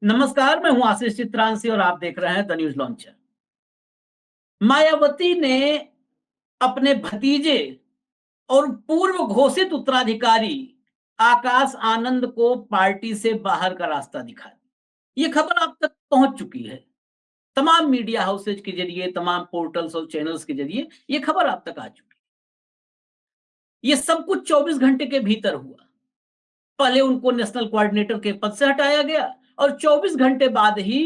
नमस्कार, मैं हूं आशीष चित्रांशी और आप देख रहे हैं द न्यूज लॉन्चर। मायावती ने अपने भतीजे और पूर्व घोषित उत्तराधिकारी आकाश आनंद को पार्टी से बाहर का रास्ता दिखा दिया। ये खबर आप तक पहुंच चुकी है। तमाम मीडिया हाउसेज के जरिए, तमाम पोर्टल्स और चैनल्स के जरिए ये खबर आप तक आ चुकी है। ये सब कुछ 24 घंटे के भीतर हुआ। पहले उनको नेशनल कोऑर्डिनेटर के पद से हटाया गया और 24 घंटे बाद ही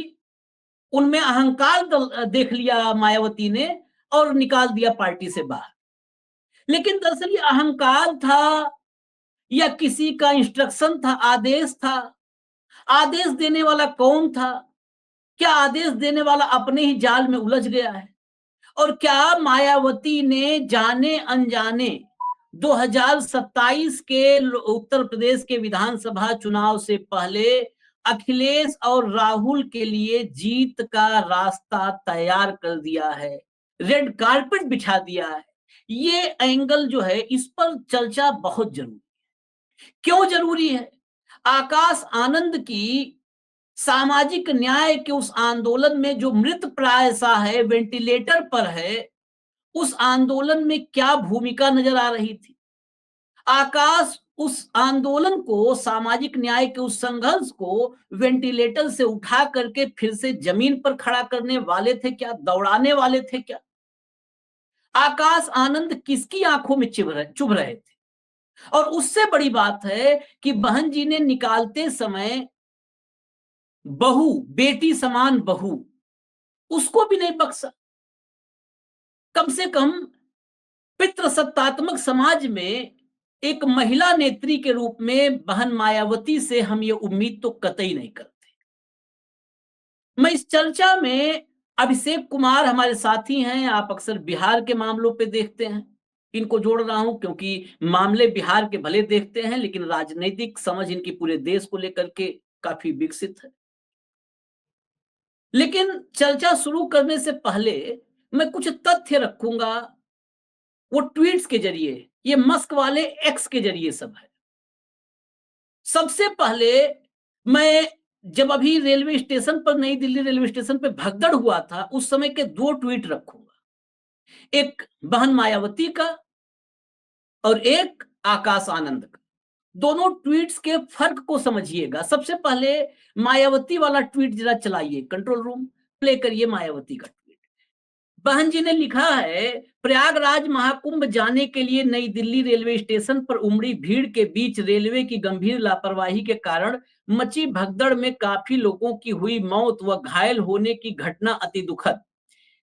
उनमें अहंकार देख लिया मायावती ने और निकाल दिया पार्टी से बाहर। लेकिन दरअसल ये अहंकार था या किसी का इंस्ट्रक्शन था, आदेश था? आदेश देने वाला कौन था? क्या आदेश देने वाला अपने ही जाल में उलझ गया है? और क्या मायावती ने जाने अनजाने 2027 के उत्तर प्रदेश के विधानसभा चुनाव से पहले अखिलेश और राहुल के लिए जीत का रास्ता तैयार कर दिया है, रेड कारपेट बिछा दिया है? ये एंगल जो है, इस पर चर्चा बहुत जरूरी। क्यों जरूरी है? आकाश आनंद की सामाजिक न्याय के उस आंदोलन में जो मृत प्राय सा है, वेंटिलेटर पर है, उस आंदोलन में क्या भूमिका नजर आ रही थी? आकाश उस आंदोलन को, सामाजिक न्याय के उस संघर्ष को वेंटिलेटर से उठा करके फिर से जमीन पर खड़ा करने वाले थे क्या? दौड़ाने वाले थे क्या? आकाश आनंद किसकी आंखों में चुभ रहे थे? और उससे बड़ी बात है कि बहन जी ने निकालते समय बहू, बेटी समान बहू, उसको भी नहीं बख्शा। कम से कम पितृसत्तात्मक समाज में एक महिला नेत्री के रूप में बहन मायावती से हम ये उम्मीद तो कतई नहीं करते। मैं इस चर्चा में अभिषेक कुमार हमारे साथी हैं, आप अक्सर बिहार के मामलों पे देखते हैं, इनको जोड़ रहा हूं क्योंकि मामले बिहार के भले देखते हैं लेकिन राजनीतिक समझ इनकी पूरे देश को लेकर के काफी विकसित है। लेकिन चर्चा शुरू करने से पहले मैं कुछ तथ्य रखूंगा, वो ट्वीट्स के जरिए, ये मस्क वाले एक्स के जरिए सब है। सबसे पहले मैं जब अभी रेलवे स्टेशन पर, नई दिल्ली रेलवे स्टेशन पर भगदड़ हुआ था, उस समय के दो ट्वीट रखूंगा। एक बहन मायावती का और एक आकाश आनंद का। दोनों ट्वीट्स के फर्क को समझिएगा। सबसे पहले मायावती वाला ट्वीट जरा चलाइए, कंट्रोल रूम प्ले करिए मायावती का ट्वीट। बहन जी ने लिखा है, प्रयागराज महाकुंभ जाने के लिए नई दिल्ली रेलवे स्टेशन पर उमड़ी भीड़ के बीच रेलवे की गंभीर लापरवाही के कारण मची भगदड़ में काफी लोगों की हुई मौत व घायल होने की घटना अति दुखद।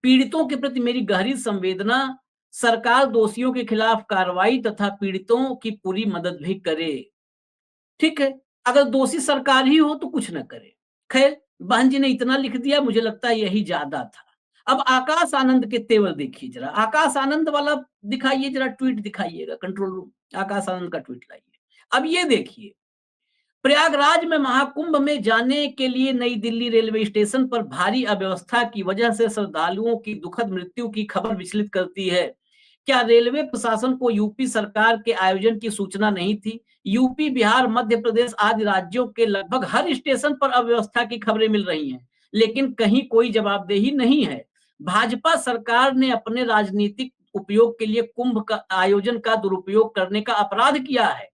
पीड़ितों के प्रति मेरी गहरी संवेदना। सरकार दोषियों के खिलाफ कार्रवाई तथा पीड़ितों की पूरी मदद भी करे। ठीक है, अगर दोषी सरकार ही हो तो कुछ न करे। खैर, बहन जी ने इतना लिख दिया, मुझे लगता है यही ज्यादा था। अब आकाश आनंद के तेवर देखिए जरा। आकाश आनंद वाला दिखाइए जरा, tweet दिखाइएगा control room, Akash Anand का ट्वीट लाइए। अब ये देखिए, प्रयागराज में महाकुंभ में जाने के लिए नई दिल्ली रेलवे स्टेशन पर भारी अव्यवस्था की वजह से श्रद्धालुओं की दुखद मृत्यु की खबर विचलित करती है। क्या रेलवे प्रशासन को यूपी सरकार के आयोजन की सूचना नहीं थी? यूपी, बिहार, मध्य प्रदेश आदि राज्यों के लगभग हर स्टेशन पर अव्यवस्था की खबरें मिल रही हैं, लेकिन कहीं कोई जवाबदेही नहीं है। भाजपा सरकार ने अपने राजनीतिक उपयोग के लिए कुंभ का आयोजन का दुरुपयोग करने का अपराध किया है।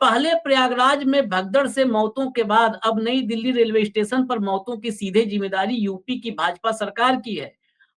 पहले प्रयागराज में भगदड़ से मौतों के बाद अब नई दिल्ली रेलवे स्टेशन पर मौतों की सीधे जिम्मेदारी यूपी की भाजपा सरकार की है।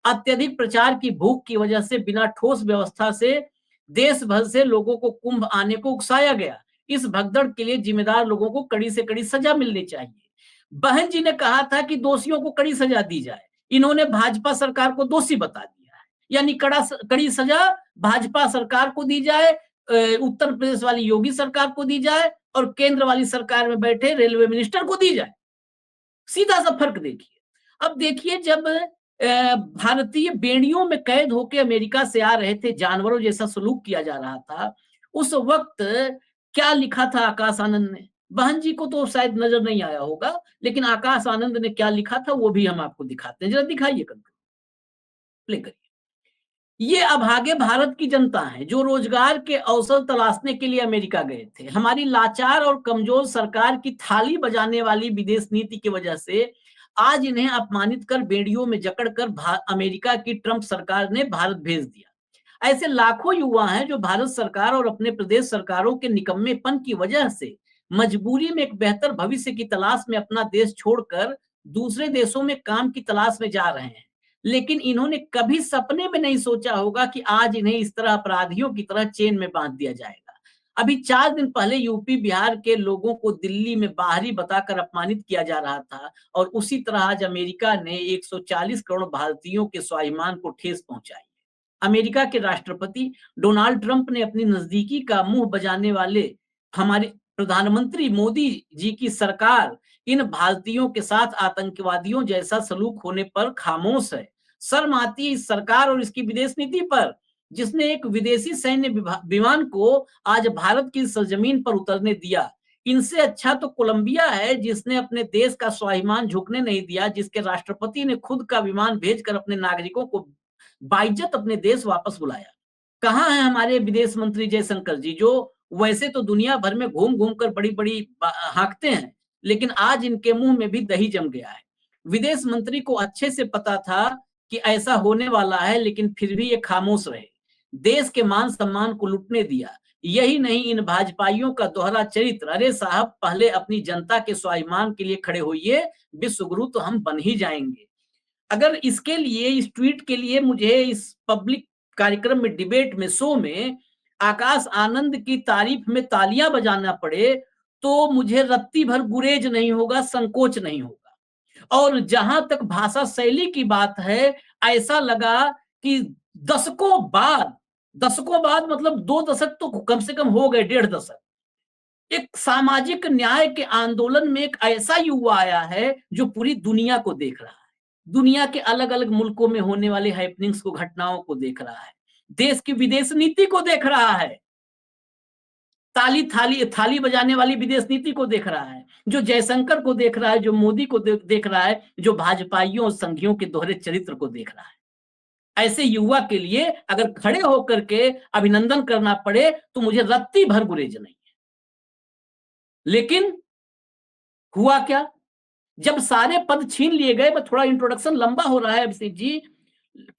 अत्यधिक प्रचार की भूख की वजह से बिना ठोस व्यवस्था से देश भर से लोगों को कुंभ आने को उकसाया गया। इस भगदड़ के लिए जिम्मेदार लोगों को कड़ी से कड़ी सजा मिलनी चाहिए। बहन जी ने कहा था कि दोषियों को कड़ी सजा दी जाए, इन्होंने भाजपा सरकार को दोषी बता दिया है। यानी कड़ी सजा भाजपा सरकार को दी जाए, उत्तर प्रदेश वाली योगी सरकार को दी जाए और केंद्र वाली सरकार में बैठे रेलवे मिनिस्टर को दी जाए। सीधा सा फर्क देखिए। अब देखिए, जब भारतीय बेड़ियों में कैद होकर अमेरिका से आ रहे थे, जानवरों जैसा सलूक किया जा रहा था, उस वक्त क्या लिखा था आकाश आनंद ने? बहन जी को तो शायद नजर नहीं आया होगा, लेकिन आकाश आनंद ने क्या लिखा था वो भी हम आपको दिखाते हैं। जरा दिखाइए, कंट्रोल प्ले करिए। ये अभागे भारत की जनता है जो रोजगार के अवसर तलाशने के लिए अमेरिका गए थे। हमारी लाचार और कमजोर सरकार की थाली बजाने वाली विदेश नीति की वजह से आज इन्हें अपमानित कर बेड़ियों में जकड़कर अमेरिका की ट्रंप सरकार ने भारत भेज दिया। ऐसे लाखों युवा हैं जो भारत सरकार और अपने प्रदेश सरकारों के निकम्मेपन की वजह से मजबूरी में एक बेहतर भविष्य की तलाश में अपना देश छोड़कर दूसरे देशों में काम की तलाश में जा रहे हैं। लेकिन इन्होंने कभी सपने में नहीं सोचा होगा कि आज इन्हें इस तरह अपराधियों की तरह चेन में बांध दिया जाएगा। अभी 4 दिन पहले यूपी बिहार के लोगों को दिल्ली में बाहरी बताकर अपमानित किया जा रहा था और उसी तरह आज अमेरिका ने 140 करोड़ भारतीयों के स्वाभिमान को ठेस पहुंचाई। अमेरिका के राष्ट्रपति डोनाल्ड ट्रंप ने अपनी नजदीकी का मुंह बजाने वाले हमारे प्रधानमंत्री मोदी जी की सरकार इन भारतीयों के साथ आतंकवादियों जैसा सलूक होने पर खामोश है। शर्म आती है इस सरकार और इसकी विदेश नीति पर, जिसने एक विदेशी सैन्य विमान को आज भारत की सरजमीन पर उतरने दिया। इनसे अच्छा तो कोलंबिया है जिसने अपने देश का स्वाभिमान झुकने नहीं दिया, जिसके राष्ट्रपति ने खुद का विमान भेजकर अपने नागरिकों को बाइज्जत अपने देश वापस बुलाया। कहाँ है हमारे विदेश मंत्री जयशंकर जी, जो वैसे तो दुनिया भर में घूम घूम कर बड़ी बड़ी हाँकते हैं, लेकिन आज इनके मुंह में भी दही जम गया है। विदेश मंत्री को अच्छे से पता था कि ऐसा होने वाला है, लेकिन फिर भी ये खामोश रहे, देश के मान सम्मान को लुटने दिया। यही नहीं, इन भाजपाइयों का दोहरा चरित्र, अरे साहब पहले अपनी जनता के स्वाभिमान के लिए खड़े होइए, विश्व गुरु तो हम बन ही जाएंगे। अगर इसके लिए, इस ट्वीट के लिए मुझे इस पब्लिक कार्यक्रम में, डिबेट में, शो में आकाश आनंद की तारीफ में तालियां बजाना पड़े तो मुझे रत्ती भर गुरेज नहीं होगा, संकोच नहीं होगा। और जहां तक भाषा शैली की बात है, ऐसा लगा कि दशकों बाद मतलब 2 दशक तो कम से कम हो गए, 1.5 दशक, एक सामाजिक न्याय के आंदोलन में एक ऐसा युवा आया है जो पूरी दुनिया को देख रहा है, दुनिया के अलग अलग मुल्कों में होने वाले हैपनिंग्स को, घटनाओं को देख रहा है, देश की विदेश नीति को देख रहा है, थाली बजाने वाली विदेश नीति को देख रहा है, जो जयशंकर को देख रहा है, जो मोदी को देख रहा है, जो भाजपाइयों और संघियों के दोहरे चरित्र को देख रहा है। ऐसे युवा के लिए अगर खड़े होकर के अभिनंदन करना पड़े तो मुझे रत्ती भर गुरेज नहीं है। लेकिन हुआ क्या, जब सारे पद छीन लिए गए, मैं थोड़ा इंट्रोडक्शन लंबा हो रहा है अभिषेक जी,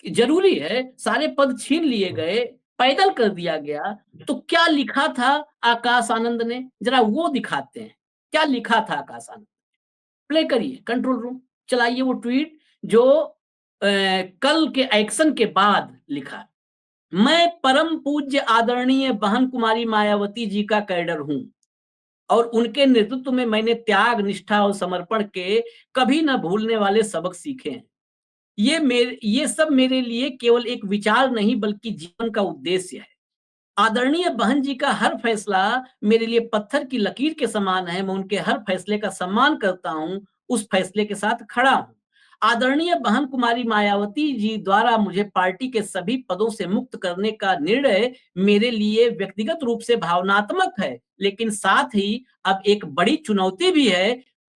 जरूरी है, सारे पद छीन लिए गए, पैदल कर दिया गया, तो क्या लिखा था आकाश आनंद ने, जरा वो दिखाते हैं। क्या लिखा था आकाश आनंद, प्ले करिए, कंट्रोल रूम चलाइए वो ट्वीट जो कल के एक्शन के बाद लिखा। मैं परम पूज्य आदरणीय बहन कुमारी मायावती जी का कैडर हूं और उनके नेतृत्व में मैंने त्याग, निष्ठा और समर्पण के कभी न भूलने वाले सबक सीखे हैं। ये सब मेरे लिए केवल एक विचार नहीं बल्कि जीवन का उद्देश्य है। आदरणीय बहन जी का हर फैसला मेरे लिए पत्थर की लकीर के समान है। मैं उनके हर फैसले का सम्मान करता हूं, उस फैसले के साथ खड़ा हूं। आदरणीय बहन कुमारी मायावती जी द्वारा मुझे पार्टी के सभी पदों से मुक्त करने का निर्णय मेरे लिए व्यक्तिगत रूप से भावनात्मक है, लेकिन साथ ही अब एक बड़ी चुनौती भी है।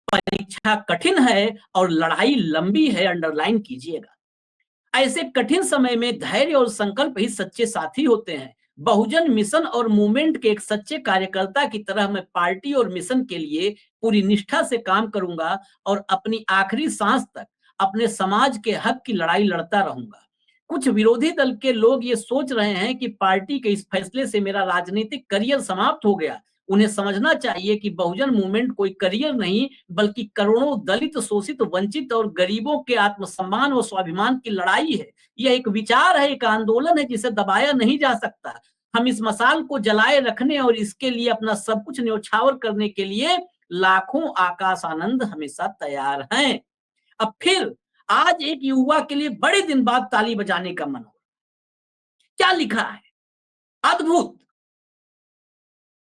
परीक्षा कठिन है और लड़ाई लंबी है, अंडरलाइन कीजिएगा। ऐसे कठिन समय में धैर्य और संकल्प ही सच्चे साथी होते हैं। बहुजन मिशन और मूवमेंट के एक सच्चे कार्यकर्ता की तरह मैं पार्टी और मिशन के लिए पूरी निष्ठा से काम करूंगा और अपनी आखिरी सांस तक अपने समाज के हक की लड़ाई लड़ता रहूंगा। कुछ विरोधी दल के लोग ये सोच रहे हैं कि पार्टी के इस फैसले से मेरा राजनीतिक करियर समाप्त हो गया। उन्हें समझना चाहिए कि बहुजन मूवमेंट कोई करियर नहीं बल्कि करोड़ों दलित, शोषित, वंचित और गरीबों के आत्मसम्मान और स्वाभिमान की लड़ाई है। यह एक विचार है, एक आंदोलन है जिसे दबाया नहीं जा सकता। हम इस मसाल को जलाए रखने और इसके लिए अपना सब कुछ न्योछावर करने के लिए लाखों आकाश आनंद हमेशा तैयार हैं। अब फिर आज एक युवा के लिए बड़े दिन बाद ताली बजाने का मन हो। क्या लिखा है, अद्भुत,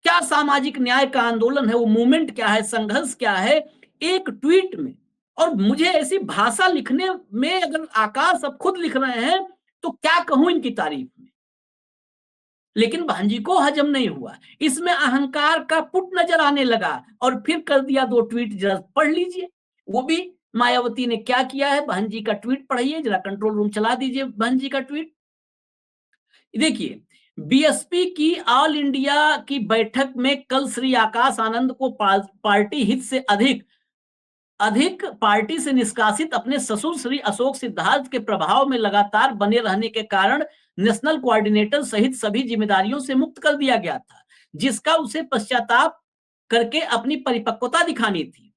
क्या सामाजिक न्याय का आंदोलन है, वो मूवमेंट क्या है, संघर्ष क्या है, एक ट्वीट में। और मुझे ऐसी भाषा लिखने में, अगर आकाश अब खुद लिख रहे हैं तो क्या कहूं इनकी तारीफ में। लेकिन बहन जी को हजम नहीं हुआ, इसमें अहंकार का पुट नजर आने लगा और फिर कर दिया 2 ट्वीट, जरा पढ़ लीजिए। वो भी मायावती ने क्या किया है, बहन जी का ट्वीट पढ़िए, जरा कंट्रोल रूम चला दीजिए बहन जी का ट्वीट। देखिए, बीएसपी की ऑल इंडिया की बैठक में कल श्री आकाश आनंद को पार्टी हित से अधिक अधिक पार्टी से निष्कासित अपने ससुर श्री अशोक सिद्धार्थ के प्रभाव में लगातार बने रहने के कारण नेशनल कोऑर्डिनेटर सहित सभी जिम्मेदारियों से मुक्त कर दिया गया था, जिसका उसे पश्चाताप करके अपनी परिपक्वता दिखानी थी।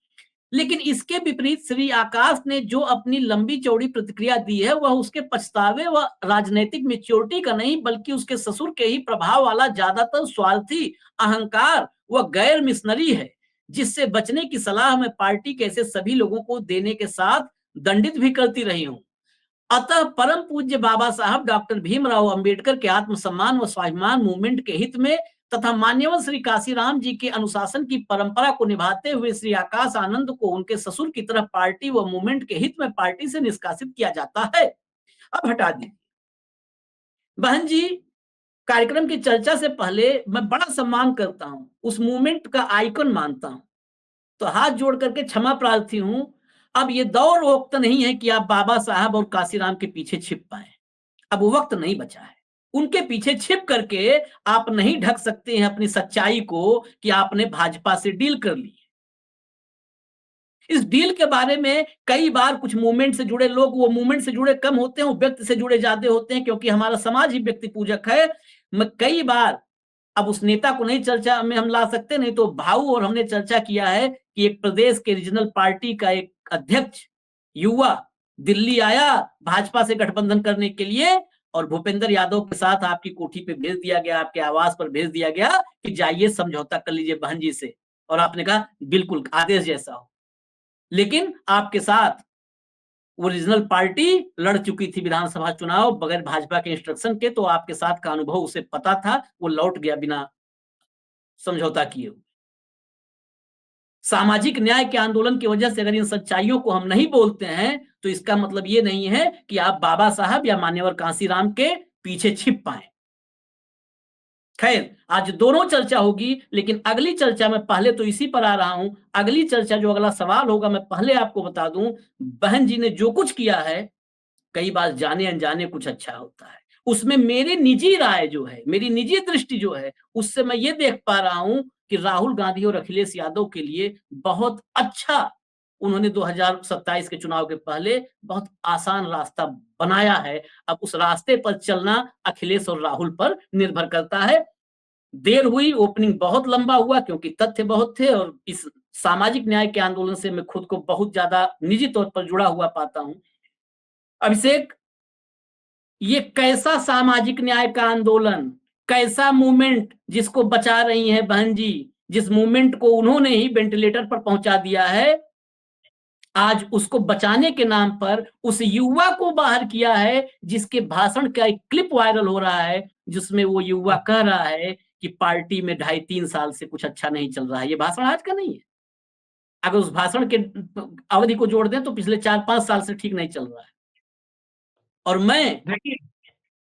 लेकिन इसके विपरीत श्री आकाश ने जो अपनी लंबी चौड़ी प्रतिक्रिया दी है, वह उसके पछतावे व राजनीतिक मेच्योरिटी का नहीं, बल्कि उसके ससुर के ही प्रभाव वाला ज्यादातर स्वार्थी अहंकार व गैर मिशनरी है, जिससे बचने की सलाह मैं पार्टी के ऐसे सभी लोगों को देने के साथ दंडित भी करती रही हूं। अतः परम पूज्य बाबा साहब डॉक्टर भीमराव अंबेडकर के आत्मसम्मान व स्वाभिमान मूवमेंट के हित में तथा मान्यवर श्री काशीराम जी के अनुशासन की परंपरा को निभाते हुए श्री आकाश आनंद को उनके ससुर की तरह पार्टी व मूवमेंट के हित में पार्टी से निष्कासित किया जाता है। अब हटा दीजिए। बहन जी, कार्यक्रम की चर्चा से पहले मैं बड़ा सम्मान करता हूं, उस मूवमेंट का आइकन मानता हूं, तो हाथ जोड़ करके क्षमा प्रार्थी हूं। अब ये दौर वक्त नहीं है कि आप बाबा साहब और काशीराम के पीछे छिप पाए। अब वो वक्त नहीं बचा है। उनके पीछे छिप करके आप नहीं ढक सकते हैं अपनी सच्चाई को कि आपने भाजपा से डील कर ली। इस डील के बारे में कई बार कुछ मूवमेंट से जुड़े लोग, वो मूवमेंट से जुड़े कम होते हैं, वो व्यक्ति से जुड़े ज्यादा होते हैं, क्योंकि हमारा समाज ही व्यक्ति पूजक है। मैं कई बार, अब उस नेता को नहीं चर्चा में हम ला सकते, नहीं तो भाऊ और हमने चर्चा किया है कि एक प्रदेश के रीजनल पार्टी का एक अध्यक्ष युवा दिल्ली आया भाजपा से गठबंधन करने के लिए, और भूपेंद्र यादव के साथ आपकी कोठी पे भेज दिया गया, आपके आवास पर भेज दिया गया कि जाइए समझौता कर लीजिए बहन जी से, और आपने कहा बिल्कुल आदेश जैसा हो। लेकिन आपके साथ वो रीजनल पार्टी लड़ चुकी थी विधानसभा चुनाव बगैर भाजपा के इंस्ट्रक्शन के, तो आपके साथ का अनुभव उसे पता था, वो लौट गया बिना समझौता किए। सामाजिक न्याय के आंदोलन की वजह से अगर इन सच्चाइयों को हम नहीं बोलते हैं, तो इसका मतलब ये नहीं है कि आप बाबा साहब या मान्यवर कांसीराम के पीछे छिप पाए। खैर, आज दोनों चर्चा होगी, लेकिन अगली चर्चा में पहले तो इसी पर आ रहा हूं। अगली चर्चा, जो अगला सवाल होगा, मैं पहले आपको बता दूं, बहन जी ने जो कुछ किया है, कई बार जाने अनजाने कुछ अच्छा होता है। उसमें मेरी निजी राय जो है, मेरी निजी दृष्टि जो है, उससे मैं ये देख पा रहा हूं कि राहुल गांधी और अखिलेश यादव के लिए बहुत अच्छा, उन्होंने 2027 के चुनाव के पहले बहुत आसान रास्ता बनाया है। अब उस रास्ते पर चलना अखिलेश और राहुल पर निर्भर करता है। देर हुई, ओपनिंग बहुत लंबा हुआ, क्योंकि तथ्य बहुत थे, और इस सामाजिक न्याय के आंदोलन से मैं खुद को बहुत ज्यादा निजी तौर पर जुड़ा हुआ पाता हूं। अभिषेक, ये कैसा सामाजिक न्याय का आंदोलन, कैसा मूवमेंट जिसको बचा रही हैं बहन जी, जिस मूवमेंट को उन्होंने ही वेंटिलेटर पर पहुंचा दिया है, आज उसको बचाने के नाम पर उस युवा को बाहर किया है, जिसके भाषण का एक क्लिप वायरल हो रहा है, जिसमें वो युवा कह रहा है कि पार्टी में 2.5-3 साल से कुछ अच्छा नहीं चल रहा है। ये भाषण आज का नहीं है। अगर उस भाषण के अवधि को जोड़ दें तो पिछले 4-5 साल से ठीक नहीं चल रहा है। और मैं देखिए,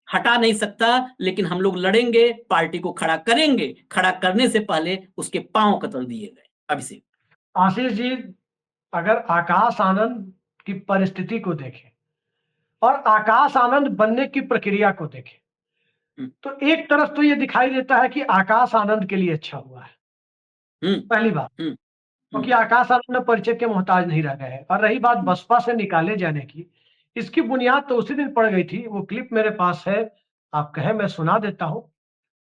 हटा नहीं सकता, लेकिन हम लोग लड़ेंगे, पार्टी को खड़ा करेंगे। खड़ा करने से पहले उसके पांव कतर दिए गए। अभिषेक, आशीष जी, अगर आकाश आनंद की परिस्थिति को देखें और आकाश आनंद बनने की प्रक्रिया को देखें, तो एक तरफ तो ये दिखाई देता है कि आकाश आनंद के लिए अच्छा हुआ है, पहली बात, क्योंकि आकाश आनंद परिचय के मोहताज नहीं रह गए हैं। और रही बात बसपा से निकाले जाने की, इसकी बुनियाद तो उसी दिन पड़ गई थी। वो क्लिप मेरे पास है, आप कहे मैं सुना देता हूं।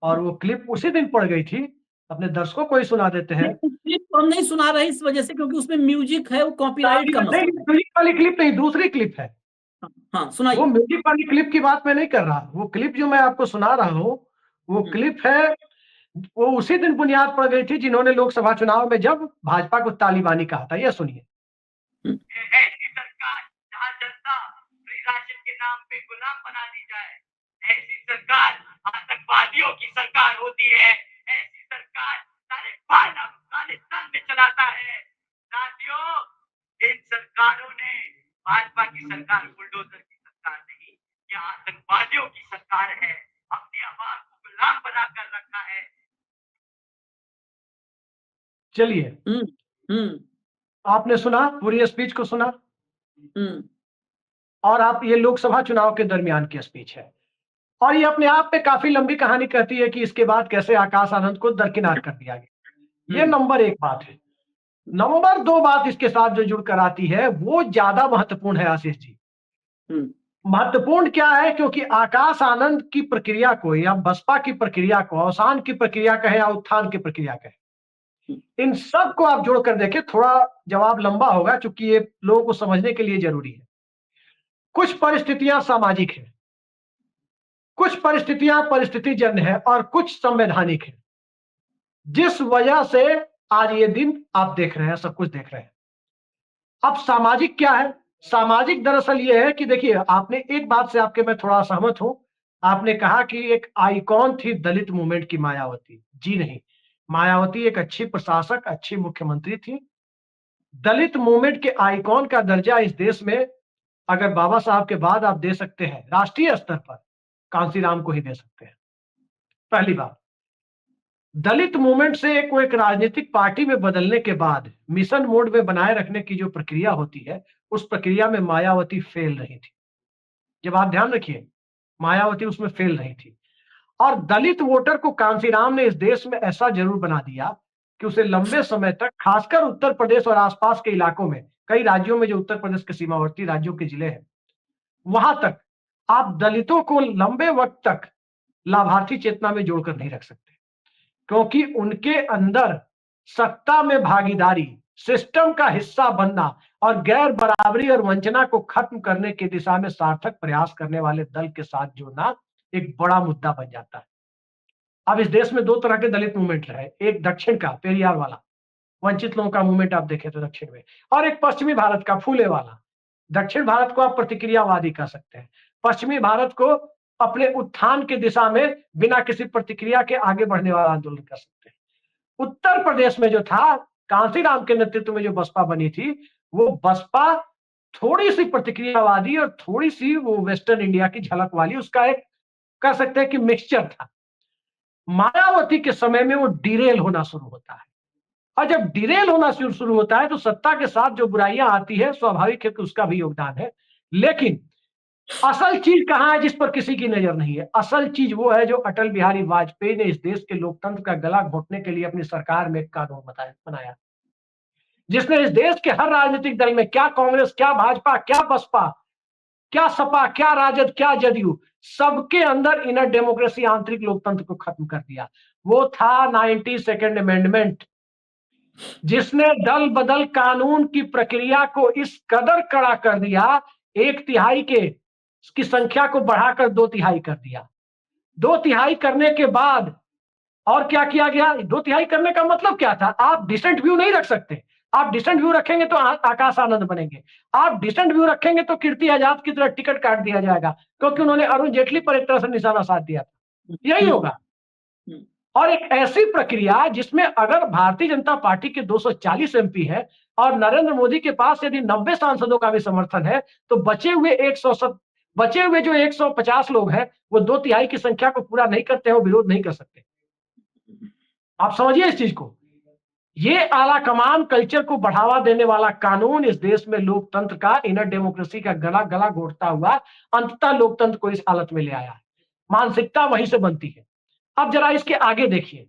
और वो क्लिप उसी दिन पड़ गई थी, अपने दर्शकों को ही सुना देते हैं। क्लिप हम नहीं सुना रहे इस वजह से क्योंकि उसमें म्यूजिक है, वो कॉपीराइट का मसला है। म्यूजिक वाली क्लिप नहीं, दूसरी क्लिप है। हाँ, वो सुनाइए। म्यूजिक वाली क्लिप की बात मैं नहीं कर रहा। वो क्लिप जो मैं आपको सुना रहा हूँ, वो क्लिप है, वो उसी दिन बुनियाद पड़ गई थी जिन्होंने लोकसभा चुनाव में जब भाजपा को तालिबानी कहा था। ये सुनिए। ऐसी सरकार जहां जनता फ्री राशन के नाम पे गुलाम बना दी जाए, ऐसी सरकार आतंकवादियों की सरकार होती है। ऐसी सरकार तालिबान अफगानिस्तान में चलाता है। साथियों, इन सरकारों ने, भाजपा की सरकार बुलडोजर की सरकार नहीं, यह आतंकवादियों की सरकार है। अपनी आवाम को गुलाम बनाकर रखा है। चलिए, आपने सुना, पूरी स्पीच को सुना, हम्म और आप, ये लोकसभा चुनाव के दरमियान की स्पीच है। और ये अपने आप में काफी लंबी कहानी कहती है कि इसके बाद कैसे आकाश आनंद को दरकिनार कर दिया गया। ये नंबर 1 बात है। नंबर 2 बात इसके साथ जो जुड़ कर आती है वो ज्यादा महत्वपूर्ण है आशीष जी। महत्वपूर्ण क्या है, क्योंकि आकाश आनंद की प्रक्रिया को या बसपा की प्रक्रिया को, अवसान की प्रक्रिया कहे या उत्थान की प्रक्रिया कहे, इन सब को आप जोड़कर देखें। थोड़ा जवाब लंबा होगा क्योंकि ये लोगों को समझने के लिए जरूरी है। कुछ परिस्थितियां सामाजिक है, कुछ परिस्थितियां परिस्थितिजन्य है और कुछ संवैधानिक है, जिस वजह से आज ये दिन आप देख रहे हैं, सब कुछ देख रहे हैं। अब सामाजिक क्या है? सामाजिक दरअसल ये है कि देखिए, आपने एक बात से आपके मैं थोड़ा सहमत हूं। आपने कहा कि एक आइकॉन थी दलित मूवमेंट की मायावती। जी नहीं, मायावती एक अच्छी प्रशासक, अच्छी मुख्यमंत्री थी। दलित मूवमेंट के आइकॉन का दर्जा इस देश में अगर बाबा साहब के बाद आप दे सकते हैं राष्ट्रीय स्तर पर, कांसीराम को ही दे सकते हैं। पहली बात, दलित मूवमेंट से को एक राजनीतिक पार्टी में बदलने के बाद मिशन मोड में बनाए रखने की जो प्रक्रिया होती है, उस प्रक्रिया में मायावती फेल रही थी। जब आप ध्यान रखिए, मायावती उसमें फेल रही थी। और दलित वोटर को कांसीराम ने इस देश में ऐसा जरूर बना दिया कि उसे लंबे समय तक, खासकर उत्तर प्रदेश और आसपास के इलाकों में, कई राज्यों में जो उत्तर प्रदेश के सीमावर्ती राज्यों के जिले हैं, वहां तक आप दलितों को लंबे वक्त तक लाभार्थी चेतना में जोड़कर नहीं रख सकते, क्योंकि उनके अंदर सत्ता में भागीदारी, सिस्टम का हिस्सा बनना और गैर बराबरी और वंचना को खत्म करने की दिशा में सार्थक प्रयास करने वाले दल के साथ जुड़ना एक बड़ा मुद्दा बन जाता है। अब इस देश में 2 तरह के दलित मूवमेंट रहे, एक दक्षिण का पेरियार वाला वंचित लोगों का मूवमेंट आप देखें तो दक्षिण में, और एक पश्चिमी भारत का फूले वाला। दक्षिण भारत को आप प्रतिक्रियावादी कह सकते हैं, पश्चिमी भारत को अपने उत्थान की दिशा में बिना किसी प्रतिक्रिया के आगे बढ़ने वाला आंदोलन कर सकते हैं। उत्तर प्रदेश में जो था, कांसीराम के नेतृत्व में जो बसपा बनी थी, वो बसपा थोड़ी सी प्रतिक्रियावादी और थोड़ी सी वो वेस्टर्न इंडिया की झलक वाली, उसका एक कह सकते हैं कि मिक्सचर था। मायावती के समय में वो डिरेल होना शुरू होता है, और जब डिरेल होना शुरू होता है तो सत्ता के साथ जो बुराइयां आती है, स्वाभाविक है कि उसका भी योगदान है। लेकिन असल चीज कहां है जिस पर किसी की नजर नहीं है? असल चीज वो है जो अटल बिहारी वाजपेयी ने इस देश के लोकतंत्र का गला घोटने के लिए अपनी सरकार में एक कानून बनाया, जिसने इस देश के हर राजनीतिक दल में, क्या कांग्रेस, क्या भाजपा, क्या बसपा, क्या सपा, क्या राजद, क्या जदयू, सबके अंदर इनर डेमोक्रेसी, आंतरिक लोकतंत्र को खत्म कर दिया। वो था 92nd अमेंडमेंट, जिसने दल बदल कानून की प्रक्रिया को इस कदर कड़ा कर दिया, 1/3 की संख्या को बढ़ाकर 2/3 कर दिया। 2/3 करने के बाद और क्या किया गया? 2/3 करने का मतलब क्या था? आप डिसेंट व्यू नहीं रख सकते। आप डिसेंट व्यू रखेंगे तो आकाश आनंद बनेंगे, आप डिसेंट व्यू रखेंगे तो कीर्ति आजाद की तरह टिकट काट दिया जाएगा, क्योंकि उन्होंने अरुण जेटली पर एक तरह से निशाना साध दिया था। यही होगा। और एक ऐसी प्रक्रिया जिसमें अगर भारतीय जनता पार्टी के 240 एमपी है और नरेंद्र मोदी के पास यदि 90 सांसदों का भी समर्थन है, तो बचे हुए जो 150 लोग हैं, वो 2/3 की संख्या को पूरा नहीं करते हैं, वो विरोध नहीं कर सकते। आप समझिए इस चीज को। ये आला कमान कल्चर को बढ़ावा देने वाला कानून इस देश में लोकतंत्र का, इनर डेमोक्रेसी का गला घोटता हुआ अंततः लोकतंत्र को इस हालत में ले आया है। मानसिकता वहीं से बनती है। अब जरा इसके आगे देखिए,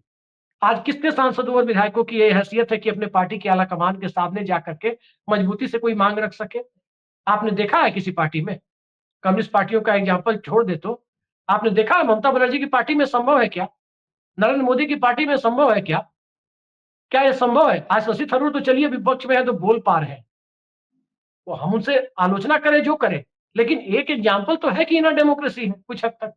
आज कितने सांसदों और विधायकों की यह हैसियत है कि अपने पार्टी के आला कमान के सामने जाकर के मजबूती से कोई मांग रख सके? आपने देखा है किसी पार्टी में? कम्युनिस्ट पार्टियों का एग्जाम्पल छोड़ दे तो आपने देखा है ममता बनर्जी की पार्टी में संभव है क्या? नरेंद्र मोदी की पार्टी में संभव है क्या? क्या यह संभव है? आज शशि थरूर तो चलिए विपक्ष में है तो बोल पा रहे हैं, वो हम उनसे आलोचना करें जो करें, लेकिन एक एग्जाम्पल तो है कि इनर डेमोक्रेसी है कुछ हद तक।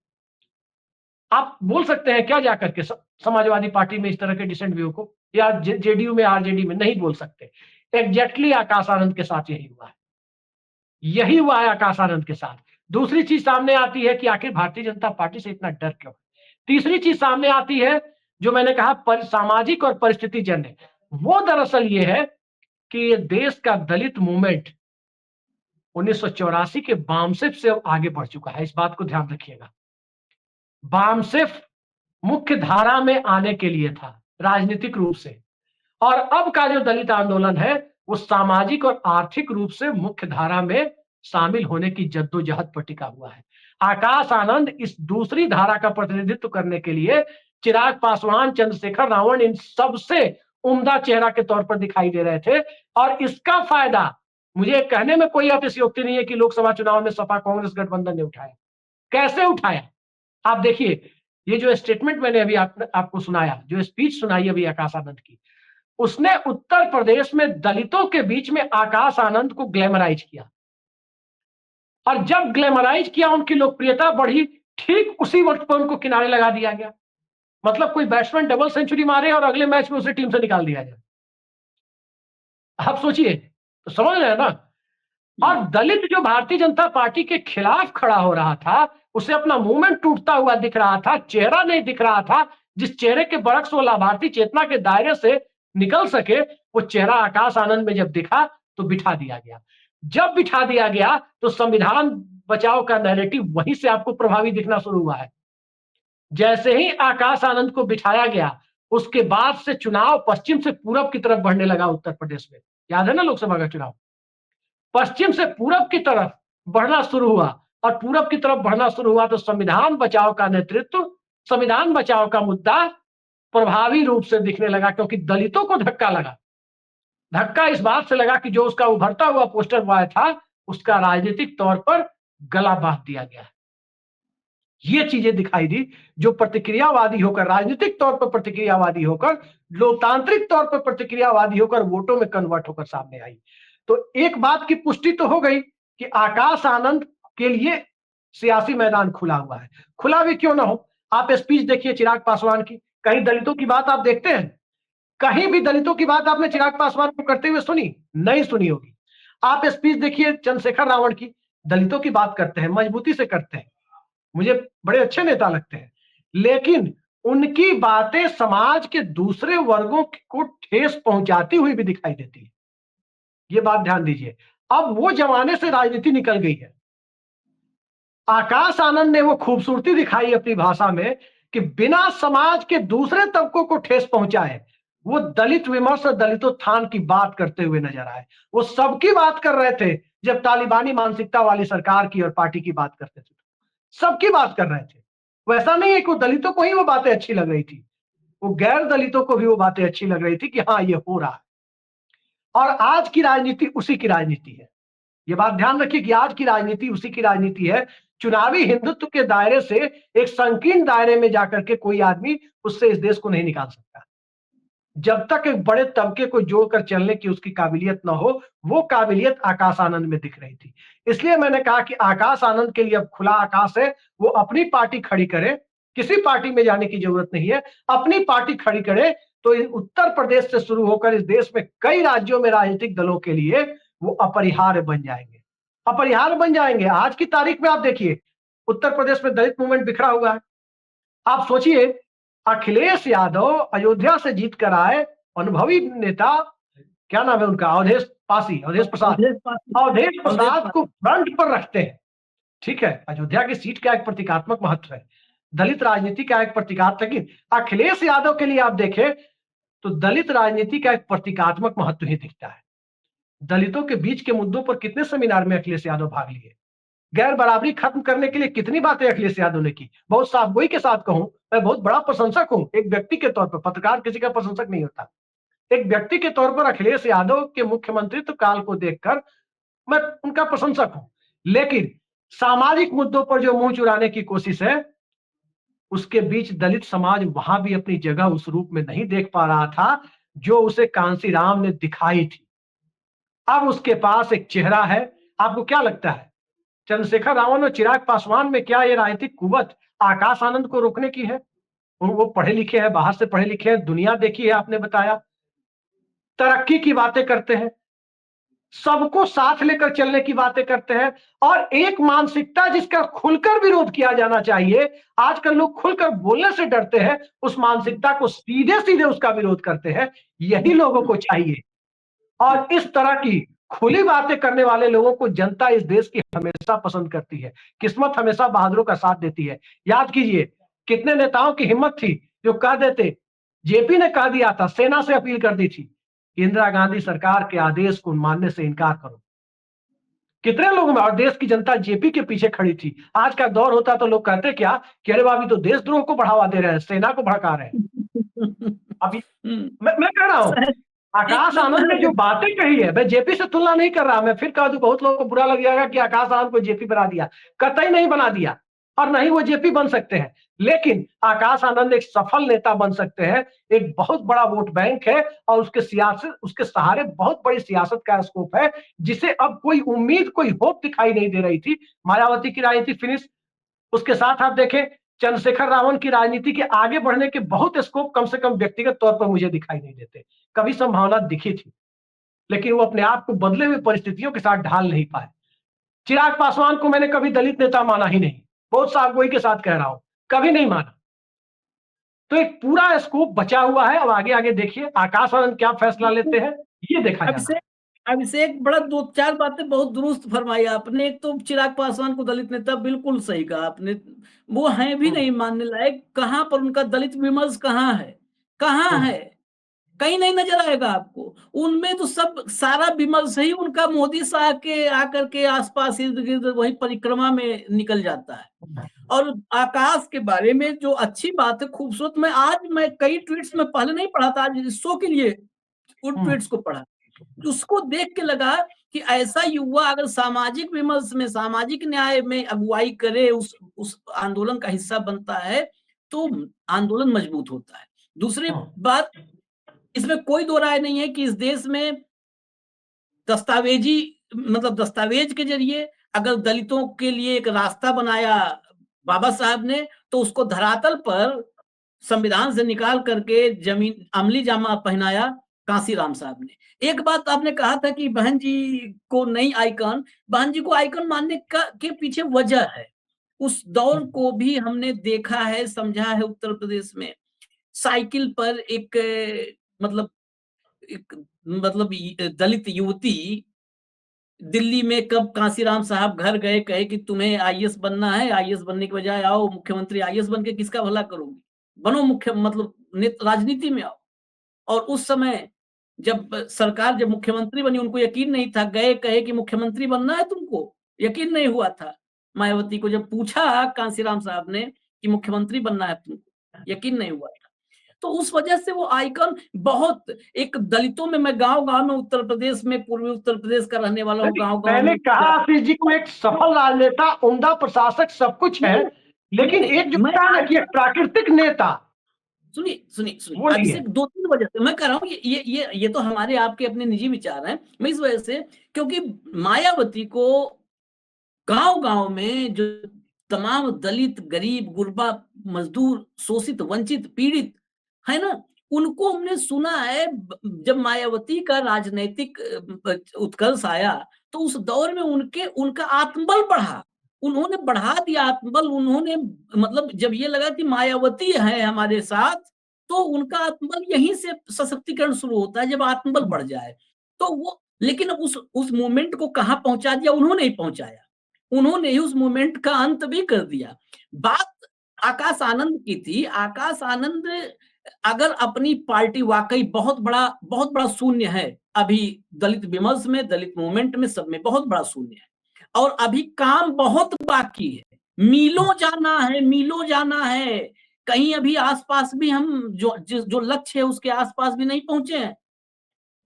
आप बोल सकते हैं क्या जाकर के समाजवादी पार्टी में इस तरह के डिसेंट व्यू को, या जेडीयू में, आरजेडी में? नहीं बोल सकते। एग्जैक्टली आकाश आनंद के साथ यही हुआ है, यही हुआ है आकाश आनंद के साथ। दूसरी चीज सामने आती है कि आखिर भारतीय जनता पार्टी से इतना डर क्यों? तीसरी चीज सामने आती है जो मैंने कहा सामाजिक और परिस्थिति जन्य, वो दरअसल ये है कि ये देश का दलित मूवमेंट 1984 के बामसेफ से आगे बढ़ चुका है। इस बात को ध्यान रखिएगा। बामसेफ मुख्य धारा में आने के लिए था राजनीतिक रूप से, और अब का जो दलित आंदोलन है वो सामाजिक और आर्थिक रूप से मुख्य धारा में शामिल होने की जद्दोजहद पर टिका हुआ है। आकाश आनंद इस दूसरी धारा का प्रतिनिधित्व करने के लिए चिराग पासवान, चंद्रशेखर रावण इन सबसे उम्दा चेहरा के तौर पर दिखाई दे रहे थे। और इसका फायदा, मुझे कहने में कोई अतिशयोक्ति नहीं है कि लोकसभा चुनाव में सपा कांग्रेस गठबंधन ने उठाया। कैसे उठाया आप देखिए, ये जो स्टेटमेंट मैंने अभी आपको सुनाया, जो स्पीच सुनाई अभी आकाश आनंद की, उसने उत्तर प्रदेश में दलितों के बीच में आकाश आनंद को ग्लैमराइज किया। और जब ग्लैमराइज किया, उनकी लोकप्रियता बढ़ी, ठीक उसी वक्त पर उनको किनारे लगा दिया गया। मतलब कोई बैट्समैन डबल सेंचुरी मारे और अगले मैच में उसे टीम से निकाल दिया जाए। आप सोचिए, तो समझ रहे हैं ना। और दलित जो भारतीय जनता पार्टी के खिलाफ खड़ा हो रहा था, उसे अपना मूवमेंट टूटता हुआ दिख रहा था, चेहरा नहीं दिख रहा था। जिस चेहरे के बरक्स वो लाभार्थी चेतना के दायरे से निकल सके, वो चेहरा आकाश आनंद में जब दिखा तो बिठा दिया गया। जब बिठा दिया गया तो संविधान बचाओ का नैरेटिव वहीं से आपको प्रभावी दिखना शुरू हुआ है। जैसे ही आकाश आनंद को बिठाया गया, उसके बाद से चुनाव पश्चिम से पूरब की तरफ बढ़ने लगा उत्तर प्रदेश में। याद है ना लोकसभा का चुनाव, पश्चिम से पूरब की तरफ बढ़ना शुरू हुआ। और पूरब की तरफ बढ़ना शुरू हुआ तो संविधान बचाओ का नेतृत्व, संविधान बचाओ का मुद्दा प्रभावी रूप से दिखने लगा, क्योंकि दलितों को धक्का लगा। धक्का इस बात से लगा कि जो उसका उभरता हुआ पोस्टर बॉय था, उसका राजनीतिक तौर पर गला बांध दिया गया। ये चीजें दिखाई दी जो प्रतिक्रियावादी होकर, राजनीतिक तौर पर प्रतिक्रियावादी होकर, लोकतांत्रिक तौर पर प्रतिक्रियावादी होकर वोटों में कन्वर्ट होकर सामने आई। तो एक बात की पुष्टि तो हो गई कि आकाश आनंद के लिए सियासी मैदान खुला हुआ है। खुला भी क्यों ना हो, आप स्पीच देखिए चिराग पासवान की, कहीं दलितों की बात आप देखते हैं? कहीं भी दलितों की बात आपने चिराग पासवान को करते हुए सुनी? नहीं सुनी होगी। आप स्पीच देखिए चंद्रशेखर रावण की, दलितों की बात करते हैं, मजबूती से करते हैं, मुझे बड़े अच्छे नेता लगते हैं, लेकिन उनकी बातें समाज के दूसरे वर्गों को ठेस पहुंचाती हुई भी दिखाई देती है। ये बात ध्यान दीजिए। अब वो जमाने से राजनीति निकल गई है। आकाश आनंद ने वो खूबसूरती दिखाई अपनी भाषा में कि बिना समाज के दूसरे तबकों को ठेस पहुंचाए वो दलित विमर्श और दलितोत्थान की बात करते हुए नजर आए। वो सबकी बात कर रहे थे जब तालिबानी मानसिकता वाली सरकार की और पार्टी की बात करते थे, सबकी बात कर रहे थे। वैसा नहीं है कि वो दलितों को ही वो बातें अच्छी लग रही थी, वो गैर दलितों को भी वो बातें अच्छी लग रही थी कि हाँ ये हो रहा है। और आज की राजनीति उसी की राजनीति है। ये बात ध्यान रखिए कि आज की राजनीति उसी की राजनीति है। चुनावी हिंदुत्व के दायरे से एक संकीर्ण दायरे में जाकर के कोई आदमी उससे इस देश को नहीं निकाल सकता। जब तक एक बड़े तबके को जोड़कर चलने की उसकी काबिलियत ना हो, वो काबिलियत आकाश आनंद में दिख रही थी। इसलिए मैंने कहा कि आकाश आनंद के लिए अब खुला आकाश है, वो अपनी पार्टी खड़ी करे, किसी पार्टी में जाने की जरूरत नहीं है, अपनी पार्टी खड़ी करे तो उत्तर प्रदेश से शुरू होकर इस देश में कई राज्यों में राजनीतिक दलों के लिए वो अपरिहार्य बन जाएंगे, अपरिहार्य बन जाएंगे। आज की तारीख में आप देखिए उत्तर प्रदेश में दलित मूवमेंट बिखरा हुआ है। आप सोचिए, अखिलेश यादव अयोध्या से जीत कर आए, अनुभवी नेता, क्या नाम है उनका, अवधेश प्रसाद को फ्रंट पर रखते हैं। ठीक है, अयोध्या की सीट का एक प्रतीकात्मक महत्व है, दलित राजनीति का एक प्रतीकात्मक, लेकिन अखिलेश यादव के लिए आप देखें तो दलित राजनीति का एक प्रतीकात्मक महत्व ही दिखता है। दलितों के बीच के मुद्दों पर कितने सेमिनार में अखिलेश यादव भाग लिए, गैर बराबरी खत्म करने के लिए कितनी बातें अखिलेश यादव ने की। बहुत साफगोई के साथ कहूं, मैं बहुत बड़ा प्रशंसक हूं एक व्यक्ति के तौर पर, पत्रकार किसी का प्रशंसक नहीं होता, एक व्यक्ति के तौर पर अखिलेश यादव के मुख्यमंत्रित्व काल को देखकर मैं उनका प्रशंसक हूं। लेकिन सामाजिक मुद्दों पर जो मुंह चुराने की कोशिश है, उसके बीच दलित समाज वहां भी अपनी जगह उस रूप में नहीं देख पा रहा था जो उसे कांसीराम ने दिखाई थी। अब उसके पास एक चेहरा है। आपको क्या लगता है, चंद्रशेखर रावण और चिराग पासवान में क्या ये राजनीतिक कुवत आकाश आनंद को रोकने की है? वो पढ़े लिखे हैं, बाहर से पढ़े लिखे हैं, दुनिया देखी है, आपने बताया, तरक्की की बातें करते हैं, सबको साथ लेकर चलने की बातें करते हैं। और एक मानसिकता जिसका खुलकर विरोध किया जाना चाहिए, आजकल लोग खुलकर बोलने से डरते हैं, उस मानसिकता को सीधे सीधे उसका विरोध करते हैं। यही लोगों को चाहिए। और इस तरह की खुली बातें करने वाले लोगों को जनता इस देश की हमेशा पसंद करती है। किस्मत हमेशा बहादुरों का साथ देती है। याद कीजिए कितने नेताओं की हिम्मत थी जो कह देते, जेपी ने कह दिया था, सेना से अपील कर दी थी, इंदिरा गांधी सरकार के आदेश को मानने से इनकार करो। कितने लोग में, और देश की जनता जेपी के पीछे खड़ी थी। आज का दौर होता तो लोग कहते क्या कि अरे बाबी तो देशद्रोह को बढ़ावा दे रहे हैं, सेना को भड़का रहे हैं। अभी मैं कह रहा हूं, आकाश आनंद ने जो बातें कही है, मैं जेपी से तुलना नहीं कर रहा, मैं फिर कह दूं बहुत लोगों को बुरा लग जाएगा कि आकाश आनंद को जेपी बना दिया, कतई नहीं बना दिया, और नहीं वो जेपी बन सकते हैं, लेकिन आकाश आनंद एक सफल नेता बन सकते हैं। एक बहुत बड़ा वोट बैंक है और उसके सियासत, उसके सहारे बहुत बड़ी सियासत का स्कोप है, जिसे अब कोई उम्मीद, कोई होप दिखाई नहीं दे रही थी। मायावती की राजनीति फिनिश, उसके साथ आप देखें चंद्रशेखर रावण की राजनीति के आगे बढ़ने के बहुत स्कोप कम से कम व्यक्तिगत तौर पर मुझे दिखाई नहीं देते। कभी संभावना दिखी थी, लेकिन वो अपने आप को बदले हुए परिस्थितियों के साथ ढाल नहीं पाए। चिराग पासवान को मैंने कभी दलित नेता माना ही नहीं, बहुत साफगोई के साथ कह रहा हूं, कभी नहीं माना। तो एक पूरा स्कोप बचा हुआ है। अब आगे आगे देखिए आकाश आनंद क्या फैसला लेते हैं, ये देखा जाना। अभिषेक बड़ा 2-4 बातें बहुत दुरुस्त फरमाई आपने। एक तो चिराग पासवान को दलित नेता, बिल्कुल सही कहा आपने, वो हैं भी नहीं मानने लायक। कहां पर उनका दलित विमर्श कहाँ है, कहाँ है, कहीं नहीं नजर आएगा आपको। उनमें तो सब सारा विमर्श ही उनका मोदी शाह के आकर के आसपास इर्द गिर्द वही परिक्रमा में निकल जाता है। और आकाश के बारे में जो अच्छी बात है, खूबसूरत, मैं कई ट्वीट्स में पहले नहीं पढ़ा था, आज इस शो के लिए उन ट्वीट्स को पढ़ा, उसको देख के लगा कि ऐसा युवा अगर सामाजिक विमर्श में, सामाजिक न्याय में अगुवाई करे, उस आंदोलन का हिस्सा बनता है, तो आंदोलन मजबूत होता है। दूसरी बात, इसमें कोई दो राय नहीं है कि इस देश में दस्तावेज के जरिए अगर दलितों के लिए एक रास्ता बनाया बाबा साहब ने, तो उसको धरातल पर संविधान से निकाल करके जमीन अमली जामा पहनाया कांसीराम साहब ने। एक बात आपने कहा था कि बहन जी को नहीं आइकन, बहन जी को आइकन मानने के पीछे वजह है। उस दौर को भी हमने देखा है, समझा है। उत्तर प्रदेश में साइकिल पर मतलब दलित युवती दिल्ली में कब कांसीराम साहब घर गए, कहे कि तुम्हें आईएएस बनना है, आईएएस बनने के बजाय आओ मुख्यमंत्री, आईएएस बन के किसका भला करोगी, बनो मुख्य राजनीति में आओ। और उस समय जब सरकार जब मुख्यमंत्री बनी, उनको यकीन नहीं था, गए कहे कि मुख्यमंत्री बनना है तुमको, यकीन नहीं हुआ था। मायावती को जब पूछा कांसीराम साहब ने कि मुख्यमंत्री बनना है तुमको, यकीन नहीं हुआ था। तो उस वजह से वो आइकन बहुत एक दलितों में, मैं गांव-गांव में उत्तर प्रदेश में, पूर्वी उत्तर प्रदेश का रहने वाला हूँ, गांव-गांव मैंने में कहा आशीष जी को एक सफल राजनेता, उम्दा प्रशासक सब कुछ है, लेकिन एक जो होता है ना कि एक प्राकृतिक नेता, सुनिए अभिषेक, 2-3 वजह से मैं कह रहा हूँ, ये तो हमारे आपके अपने निजी विचार हैं। मैं इस वजह से, क्योंकि मायावती को गांव-गांव में जो तमाम दलित, गरीब, गुरबा, मजदूर, शोषित, वंचित, पीड़ित है ना, उनको हमने सुना है। जब मायावती का राजनैतिक उत्कर्ष आया, तो उस दौर में उनका आत्मबल बढ़ा, उन्होंने बढ़ा दिया आत्मबल। उन्होंने मतलब जब ये लगा कि मायावती है हमारे साथ, तो उनका आत्मबल यहीं से सशक्तिकरण शुरू होता है, जब आत्मबल बढ़ जाए। तो वो, लेकिन उस मूवमेंट को कहाँ पहुंचा दिया, उन्होंने ही पहुंचाया। उन्होंने ही उस मूवमेंट का अंत भी कर दिया। बात आकाश आनंद की थी। आकाश आनंद अगर अपनी पार्टी, वाकई बहुत बड़ा शून्य है अभी, दलित विमर्श में, दलित मूवमेंट में, सब में बहुत बड़ा शून्य है, और अभी काम बहुत बाकी है। मीलों जाना है। कहीं अभी आसपास भी हम जो लक्ष्य है उसके आसपास भी नहीं पहुंचे हैं।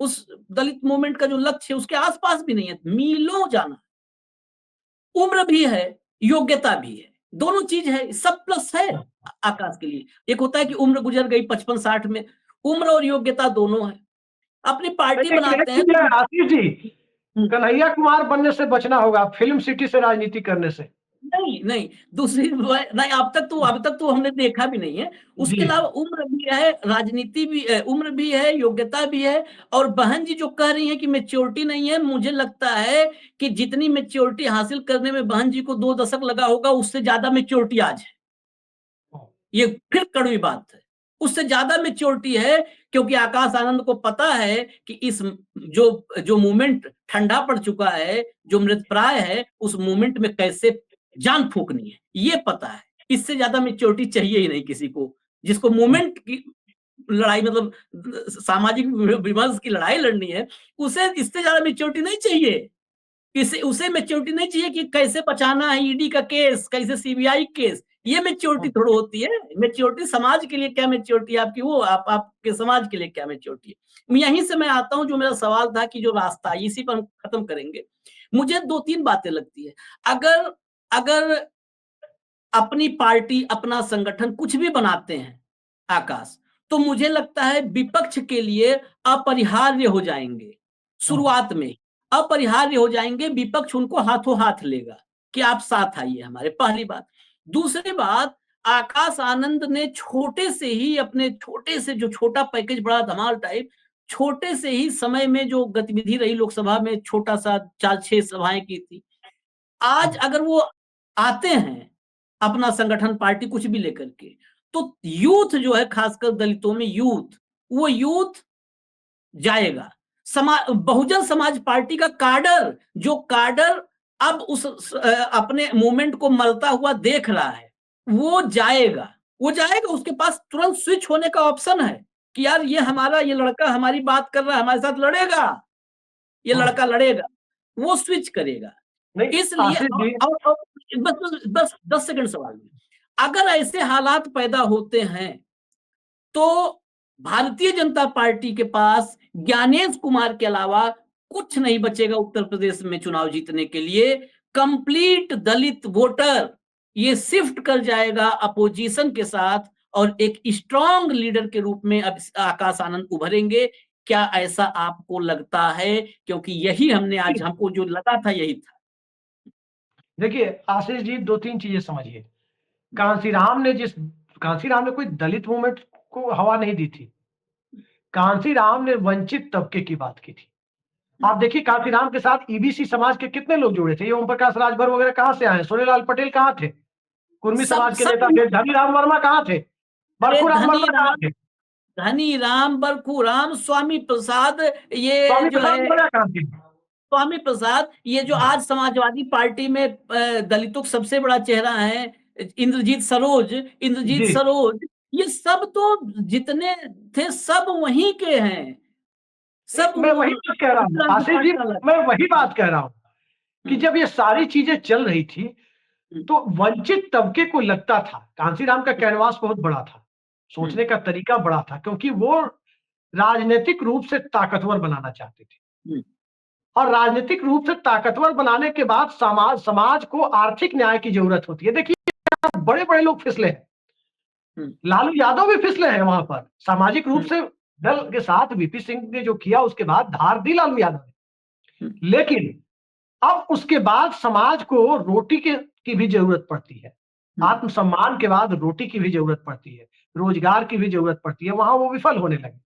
उस दलित मूवमेंट का जो लक्ष्य है उसके आसपास भी नहीं है, मीलों जाना। उम्र भी है, योग्यता भी है, दोनों चीज है, सब प्लस है आकाश के लिए। एक होता है कि उम्र गुजर गई 55-60 में, उम्र और योग्यता दोनों है। अपनी पार्टी बनाते हैं। आशीष जी, कन्हैया कुमार बनने से बचना होगा, फिल्म सिटी से राजनीति करने से। नहीं, दूसरी नहीं, अब तक तो हमने देखा भी नहीं है। उसके अलावा उम्र भी है, राजनीति भी है, उम्र भी है, योग्यता भी है। और बहन जी जो कह रही हैं कि मैच्योरिटी नहीं है, मुझे लगता है कि जितनी मैच्योरिटी हासिल करने में बहन जी को 2 दशक लगा होगा, उससे ज्यादा मैच्योरिटी आज है। ये फिर कड़वी बात है, उससे ज्यादा मैच्योरिटी है, क्योंकि आकाश आनंद को पता है कि इस जो मूवमेंट ठंडा पड़ चुका है, जो मृतप्राय है, उस मूवमेंट में कैसे जान फूकनी है, ये पता है। इससे ज्यादा मैच्योरिटी चाहिए ही नहीं किसी को, जिसको मूवमेंट की लड़ाई, मतलब सामाजिक विमर्श की लड़ाई लड़नी है, उसे इससे ज्यादा मैच्योरिटी नहीं चाहिए। इसे उसे मैच्योरिटी नहीं चाहिए कि कैसे बचाना है ईडी का केस, कैसे सीबीआई केस, ये मैच्योरिटी थोड़ा होती है। मैच्योरिटी समाज के लिए क्या मैच्योरिटी आपकी, वो आपके समाज के लिए क्या मैच्योरिटी है। यहीं से मैं आता हूँ, जो मेरा सवाल था कि जो रास्ता, इसी पर हम खत्म करेंगे। मुझे 2-3 बातें लगती है। अगर अगर अपनी पार्टी, अपना संगठन कुछ भी बनाते हैं आकाश, तो मुझे लगता है विपक्ष के लिए अपरिहार्य हो जाएंगे। शुरुआत में अपरिहार्य हो जाएंगे, विपक्ष उनको हाथों हाथ लेगा कि आप साथ आइए हमारे, पहली बात। दूसरी बात, आकाश आनंद ने छोटे से ही, अपने छोटे से, जो छोटा पैकेज, बड़ा धमाल टाइप, छोटे से ही समय में जो गतिविधि रही लोकसभा में, छोटा सा 4-6 सभाएं की थी। आज अगर वो आते हैं अपना संगठन, पार्टी कुछ भी लेकर के, तो यूथ जो है, खासकर दलितों में यूथ, वो यूथ जाएगा। बहुजन समाज पार्टी का काडर, जो काडर अब अपने मूवमेंट को मलता हुआ देख रहा है, वो जाएगा। उसके पास तुरंत स्विच होने का ऑप्शन है कि यार ये लड़का हमारी बात कर रहा है, हमारे साथ लड़ेगा, ये लड़का लड़ेगा, वो स्विच करेगा। इसलिए आशीष जी, बस 10 सेकंड सवाल में, अगर ऐसे हालात पैदा होते हैं, तो भारतीय जनता पार्टी के पास ज्ञानेश कुमार के अलावा कुछ नहीं बचेगा उत्तर प्रदेश में चुनाव जीतने के लिए। कंप्लीट दलित वोटर ये शिफ्ट कर जाएगा अपोजिशन के साथ, और एक स्ट्रांग लीडर के रूप में अब आकाश आनंद उभरेंगे। क्या ऐसा आपको लगता है? क्योंकि यही हमको जो लगा था, यही था। देखिए आशीष जी, 2-3 चीजें समझिए। कांसीराम ने कोई दलित मूवमेंट को हवा नहीं दी थी। कांसीराम ने वंचित तबके की बात की थी। आप देखिए, कांसीराम के साथ ईबीसी समाज के कितने लोग जुड़े थे। ये ओम प्रकाश राजभर वगैरह कहां से आए? सोनेलाल पटेल कहां थे? कुर्मी सब समाज के सब नेता थे। धनीराम वर्मा कहां थे? अरे बरखूराम वर्मा कहां थे? धनी राम, बरखू राम, स्वामी प्रसाद, ये स्वामी जो प्रसाद है वर्मा कहां थे? स्वामी प्रसाद, ये जो आज समाजवादी पार्टी में दलितों का सबसे बड़ा चेहरा है, इंद्रजीत जी, सरोज, ये सब तो जितने थे सब वहीं के हैं, सब मैं वही बात कह रहा हूँ क्रांति आशीष जी, पार्टी का अलग। मैं वही बात कह रहा हूँ कि हम्म, जब ये सारी चीजें चल रही थी, हम्म, तो वंचित तबके को लगता था कांसीराम का कैनवास बहुत बड़ा था, हम्म, सोचने का तरीका बड़ा था, क्योंकि वो राजनीतिक रूप से ताकतवर बनाना चाहते थे। हम्म, और राजनीतिक रूप से ताकतवर बनाने के बाद समाज को आर्थिक न्याय की जरूरत होती है। देखिए, बड़े बड़े लोग फिसले हैं, हम्म, लालू यादव भी फिसले हैं वहां पर। सामाजिक रूप हम्म, से दल के साथ वीपी सिंह ने जो किया, उसके बाद धार दी लालू यादव हम्म, ने। लेकिन अब उसके बाद समाज को रोटी की भी जरूरत पड़ती है। हम्म, आत्मसम्मान के बाद रोटी की भी जरूरत पड़ती है, रोजगार की भी जरूरत पड़ती है। वहां वो विफल होने लगे।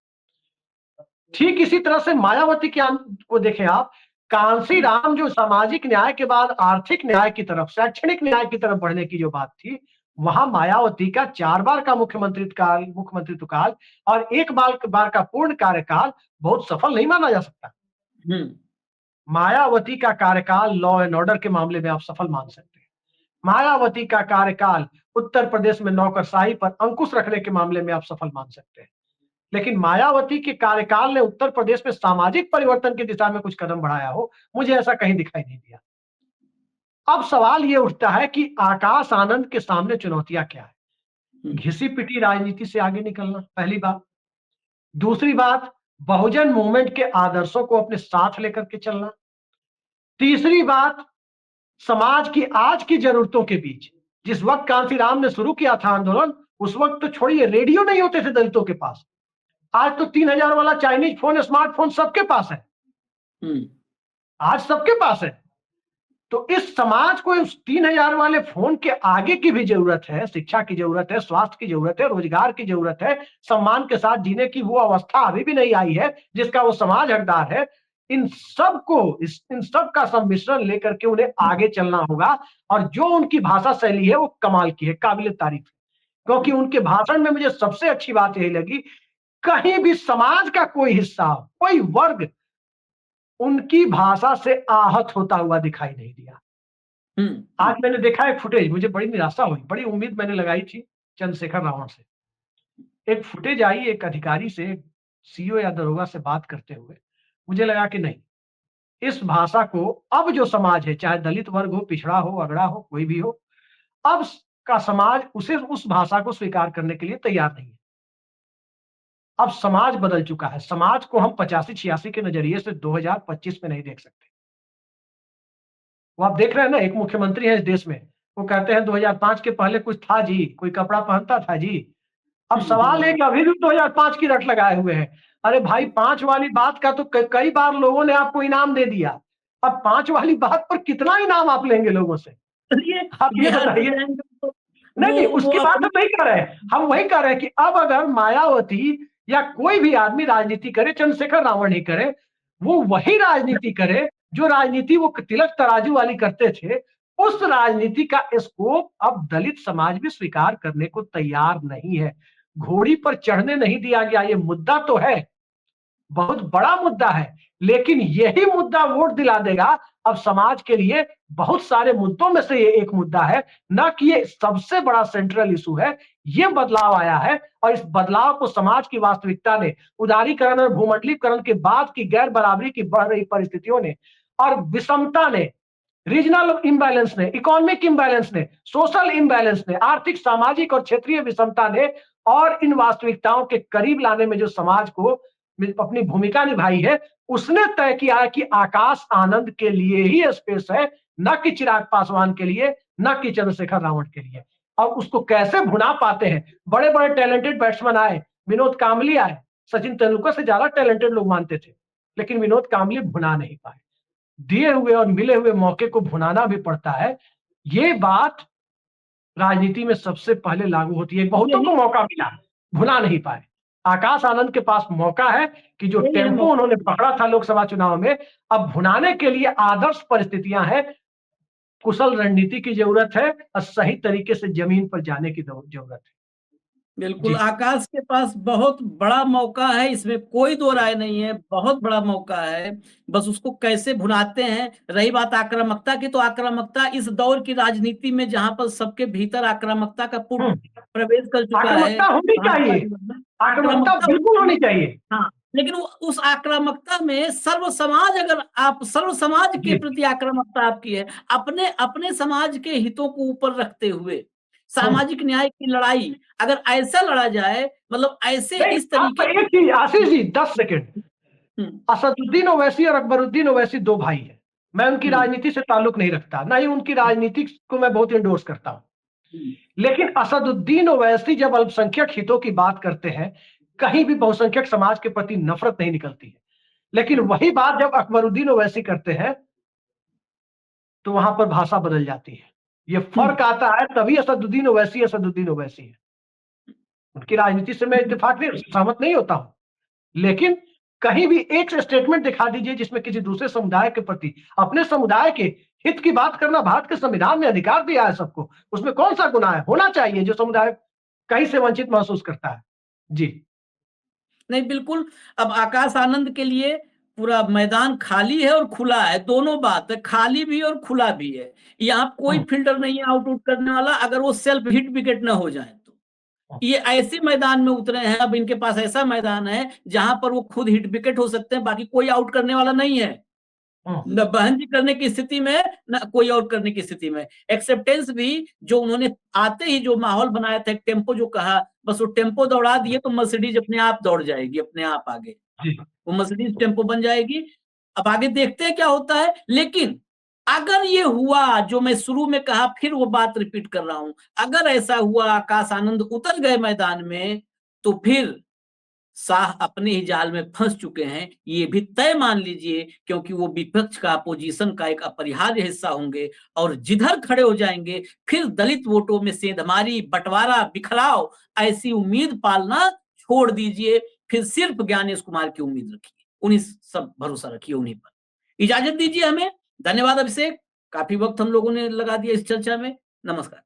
ठीक इसी तरह से मायावती को देखें आप। कांसीराम जो सामाजिक न्याय के बाद आर्थिक न्याय की तरफ, शैक्षणिक न्याय की तरफ बढ़ने की जो बात थी, वहां मायावती का 4 बार का मुख्यमंत्रित्व काल और 1 बार का पूर्ण कार्यकाल बहुत सफल नहीं माना जा सकता। हम्म, मायावती का कार्यकाल लॉ एंड ऑर्डर के मामले में आप सफल मान सकते हैं। मायावती का कार्यकाल उत्तर प्रदेश में नौकरशाही पर अंकुश रखने के मामले में आप सफल मान सकते हैं। लेकिन मायावती के कार्यकाल ने उत्तर प्रदेश में सामाजिक परिवर्तन की दिशा में कुछ कदम बढ़ाया हो, मुझे ऐसा कहीं दिखाई नहीं दिया। अब सवाल ये उठता है कि आकाश आनंद के सामने चुनौतियां क्या है? हम्म, घिसी पिटी राजनीति से आगे निकलना, पहली बात। दूसरी बात, बहुजन मूवमेंट के आदर्शों को अपने साथ लेकर के चलना। तीसरी बात, समाज की आज की जरूरतों के बीच, जिस वक्त कांसीराम ने शुरू किया था आंदोलन, उस वक्त तो छोड़िए, रेडियो नहीं होते थे दलितों के पास। आज तो 3,000 वाला चाइनीज फोन, स्मार्टफोन सबके पास है। हम्म, आज सबके पास है। तो इस समाज को उस 3,000 वाले फोन के आगे की भी जरूरत है। शिक्षा की जरूरत है, स्वास्थ्य की जरूरत है, रोजगार की जरूरत है, सम्मान के साथ जीने की वो अवस्था अभी भी नहीं आई है जिसका वो समाज हकदार है। इन सब का सम्मिश्रण लेकर के उन्हें आगे चलना होगा। और जो उनकी भाषा शैली है वो कमाल की है, काबिल तारीफ है। क्योंकि उनके भाषण में मुझे सबसे अच्छी बात यही लगी, कहीं भी समाज का कोई हिस्सा, कोई वर्ग उनकी भाषा से आहत होता हुआ दिखाई नहीं दिया। आज मैंने देखा एक फुटेज, मुझे बड़ी निराशा हुई। बड़ी उम्मीद मैंने लगाई थी चंद्रशेखर रावण से। एक फुटेज आई एक अधिकारी से, सीओ या दरोगा से बात करते हुए। मुझे लगा कि नहीं, इस भाषा को अब जो समाज है, चाहे दलित वर्ग हो, पिछड़ा हो, अगड़ा हो, कोई भी हो, अब का समाज उस भाषा को स्वीकार करने के लिए तैयार नहीं है। अब समाज बदल चुका है। समाज को हम 85-86 के नजरिए से 2025 में नहीं देख सकते। वो आप देख रहे हैं ना, एक मुख्यमंत्री है इस देश में, वो कहते हैं 2005 के पहले कुछ था जी, कोई कपड़ा पहनता था जी। अब सवाल है कि अभी भी 2005 की रट लगाए हुए हैं। अरे भाई, 5 वाली बात का तो कई बार लोगों ने आपको इनाम दे दिया। अब 5 वाली बात पर कितना इनाम आप लेंगे लोगों से? चलिए आप ये बिहार में बताइए। जाएंगे तो नहीं, वो उसकी बात अपनी हम नहीं कर रहे हैं। हम वही कर रहे हैं कि अब अगर मायावती या कोई भी आदमी राजनीति करे, चंद्रशेखर रावण ही करे, वो वही राजनीति करे जो राजनीति वो तिलक तराजू वाली करते थे, उस राजनीति का स्कोप अब दलित समाज भी स्वीकार करने को तैयार नहीं है। घोड़ी पर चढ़ने नहीं दिया गया, ये मुद्दा तो है, बहुत बड़ा मुद्दा है, लेकिन यही मुद्दा वोट दिला देगा। अब समाज के लिए बहुत सारे मुद्दों में से ये एक मुद्दा है, ना कि ये सबसे बड़ा सेंट्रल इशू है। ये बदलाव आया है और इस बदलाव को समाज की वास्तविकता ने, उदारीकरण और भूमंडलीकरण के बाद की गैर बराबरी की बढ़ रही परिस्थितियों ने और विषमता ने, रीजनल इम्बैलेंस ने, इकोनॉमिक इम्बैलेंस ने, सोशल इम्बैलेंस ने, आर्थिक, सामाजिक और क्षेत्रीय विषमता ने और इन वास्तविकताओं के करीब लाने में जो समाज को अपनी भूमिका निभाई है, उसने तय किया है कि आकाश आनंद के लिए ही स्पेस है, न कि चिराग पासवान के लिए, न कि चंद्रशेखर रावण के लिए। अब उसको कैसे भुना पाते हैं? बड़े बड़े टैलेंटेड बैट्समैन आए, विनोद कांबली आए, सचिन तेंदुलकर से ज्यादा टैलेंटेड लोग मानते थे, लेकिन विनोद कांबली भुना नहीं पाए। दिए हुए और मिले हुए मौके को भुनाना भी पड़ता है। ये बात राजनीति में सबसे पहले लागू होती है। बहुतों को मौका मिला, भुना नहीं पाए। आकाश आनंद के पास मौका है कि जो यही है टेम्पो मौका। उन्होंने पकड़ा था लोकसभा चुनाव में, अब भुनाने के लिए आदर्श परिस्थितियां हैं। कुशल रणनीति की जरूरत है और सही तरीके से जमीन पर जाने की जरूरत है। बिल्कुल, जी, आकाश के पास बहुत बड़ा मौका है, इसमें कोई दो राय नहीं है, बहुत बड़ा मौका है। बस उसको कैसे भुनाते हैं। रही बात आक्रामकता की, तो आक्रामकता इस दौर की राजनीति में, जहां पर सबके भीतर आक्रामकता का पूर्ण प्रवेश कर चुका है, आक्रामकता होनी भाजपा चाहिए, जीवन में आक्रामकता आक्रामकता बिल्कुल होनी चाहिए। हाँ, लेकिन उस आक्रामकता में सर्व समाज, अगर आप सर्व समाज के जी, प्रति आक्रामकता आपकी है, अपने अपने समाज के हितों को ऊपर रखते हुए हम्म। सामाजिक न्याय की लड़ाई अगर ऐसा लड़ा जाए, मतलब ऐसे नहीं, इस आप तरीके एक चीज, आशीष जी 10 सेकंड। हम्म, असदुद्दीन ओवैसी और अकबरुद्दीन ओवैसी दो भाई हैं। मैं उनकी हम्म, राजनीति से ताल्लुक नहीं रखता, ना ही उनकी राजनीति को मैं बहुत इंडोर्स करता हूं। हम्म, लेकिन असदुद्दीन ओवैसी जब अल्पसंख्यक हितों की बात करते हैं, कहीं भी बहुसंख्यक समाज के प्रति नफरत नहीं निकलती है। लेकिन वही बात जब अकबरुद्दीन ओवैसी करते हैं, तो वहां पर भाषा बदल जाती है। ये फर्क आता है, तभी असदुद्दीन ओवैसी है। उनकी राजनीति से मैं इत्तेफाक नहीं, सहमत नहीं होता हूं, लेकिन कहीं भी एक स्टेटमेंट दिखा दीजिए जिसमें किसी दूसरे समुदाय के प्रति, अपने समुदाय के हित की बात करना भारत के संविधान ने अधिकार दिया है सबको, उसमें कौन सा गुनाह है? होना चाहिए जो समुदाय कहीं से वंचित महसूस करता है। जी, नहीं बिल्कुल। अब आकाश आनंद के लिए पूरा मैदान खाली है और खुला है, दोनों बात है, खाली भी और खुला भी है। यहाँ कोई फिल्टर नहीं है आउट आउट करने वाला, अगर वो सेल्फ हिट विकेट ना हो जाए तो। ये ऐसे मैदान में उतरे हैं, अब इनके पास ऐसा मैदान है जहां पर वो खुद हिट विकेट हो सकते हैं, बाकी कोई आउट करने वाला नहीं है। न बहन जी करने की स्थिति में, न कोई और करने की स्थिति में। एक्सेप्टेंस भी जो उन्होंने आते ही जो माहौल बनाया था, एक टेम्पो जो कहा, बस वो टेम्पो दौड़ा दिए तो मर्सिडीज अपने आप दौड़ जाएगी, अपने आप आगे जी, वो मर्सिडीज टेम्पो बन जाएगी। अब आगे देखते हैं क्या होता है। लेकिन अगर ये हुआ जो मैं शुरू में कहा, फिर वो बात रिपीट कर रहा हूं, अगर ऐसा हुआ आकाश आनंद उतर गए मैदान में, तो फिर शाह अपने ही जाल में फंस चुके हैं, ये भी तय मान लीजिए, क्योंकि वो विपक्ष का, अपोजिशन का एक अपरिहार्य हिस्सा होंगे और जिधर खड़े हो जाएंगे, फिर दलित वोटों में सेंधमारी, बंटवारा, बिखराव, ऐसी उम्मीद पालना छोड़ दीजिए। फिर सिर्फ ज्ञानेश कुमार की उम्मीद रखिए, उन्हीं सब भरोसा रखिए, उन्हीं पर। इजाजत दीजिए हमें। धन्यवाद अभिषेक, काफी वक्त हम लोगों ने लगा दिया इस चर्चा में। नमस्कार।